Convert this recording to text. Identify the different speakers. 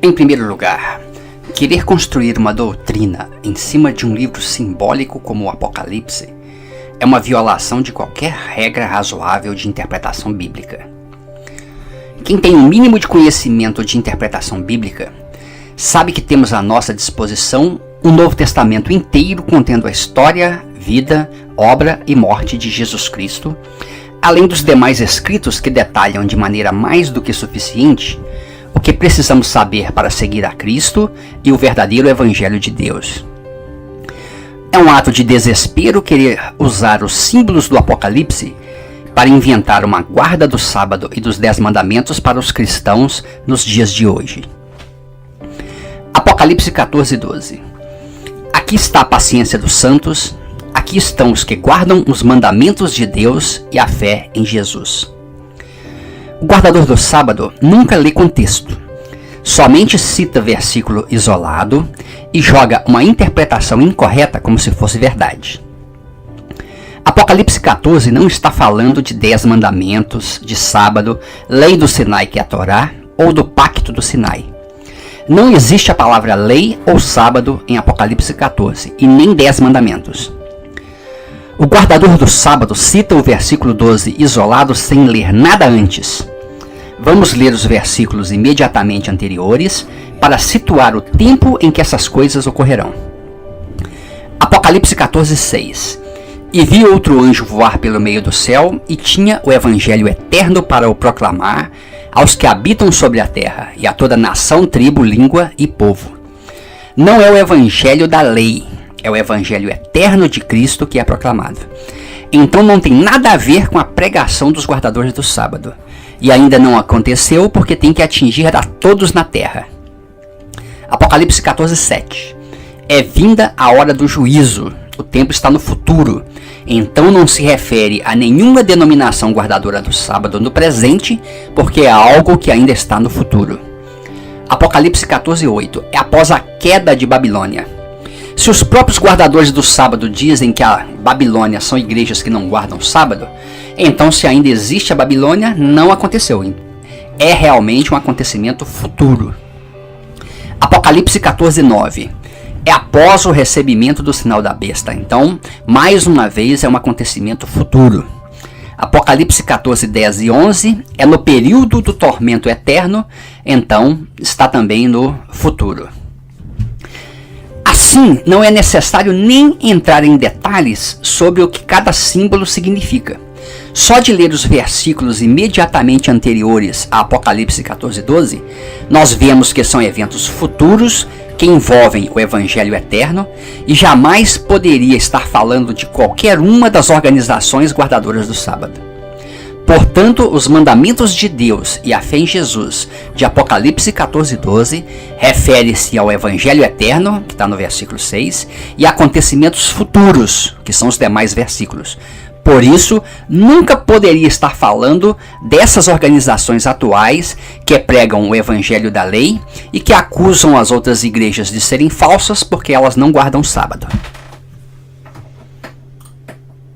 Speaker 1: Em primeiro lugar, querer construir uma doutrina em cima de um livro simbólico como o Apocalipse é uma violação de qualquer regra razoável de interpretação bíblica. Quem tem um mínimo de conhecimento de interpretação bíblica sabe que temos à nossa disposição um Novo Testamento inteiro contendo a história, vida, obra e morte de Jesus Cristo, além dos demais escritos que detalham de maneira mais do que suficiente o que precisamos saber para seguir a Cristo e o verdadeiro Evangelho de Deus. É um ato de desespero querer usar os símbolos do Apocalipse para inventar uma guarda do sábado e dos 10 mandamentos para os cristãos nos dias de hoje. Apocalipse 14:12. Aqui está a paciência dos santos, aqui estão os que guardam os mandamentos de Deus e a fé em Jesus. O guardador do sábado nunca lê contexto, somente cita versículo isolado e joga uma interpretação incorreta como se fosse verdade. Apocalipse 14 não está falando de 10 mandamentos, de sábado, lei do Sinai que é a Torá, ou do pacto do Sinai. Não existe a palavra lei ou sábado em Apocalipse 14, e nem 10 mandamentos. O guardador do sábado cita o versículo 12 isolado sem ler nada antes. Vamos ler os versículos imediatamente anteriores para situar o tempo em que essas coisas ocorrerão. Apocalipse 14:6. E vi outro anjo voar pelo meio do céu e tinha o evangelho eterno para o proclamar aos que habitam sobre a terra e a toda nação, tribo, língua e povo. Não é o evangelho da lei, é o evangelho eterno de Cristo que é proclamado. Então não tem nada a ver com a pregação dos guardadores do sábado. E ainda não aconteceu porque tem que atingir a todos na terra. Apocalipse 14:7. É vinda a hora do juízo, o tempo está no futuro. Então não se refere a nenhuma denominação guardadora do sábado no presente, porque é algo que ainda está no futuro. Apocalipse 14:8. É após a queda de Babilônia. Se os próprios guardadores do sábado dizem que a Babilônia são igrejas que não guardam o sábado, então se ainda existe a Babilônia, não aconteceu. É realmente um acontecimento futuro. Apocalipse 14:9. É após o recebimento do sinal da besta. Então, mais uma vez, é um acontecimento futuro. Apocalipse 14:10 e 11 é no período do tormento eterno, então está também no futuro. Assim, não é necessário nem entrar em detalhes sobre o que cada símbolo significa. Só de ler os versículos imediatamente anteriores a Apocalipse 14:12, nós vemos que são eventos futuros que envolvem o Evangelho eterno e jamais poderia estar falando de qualquer uma das organizações guardadoras do sábado. Portanto, os mandamentos de Deus e a fé em Jesus de Apocalipse 14:12 refere-se ao Evangelho eterno, que está no versículo 6, e acontecimentos futuros, que são os demais versículos. Por isso, nunca poderia estar falando dessas organizações atuais que pregam o evangelho da lei e que acusam as outras igrejas de serem falsas porque elas não guardam o sábado.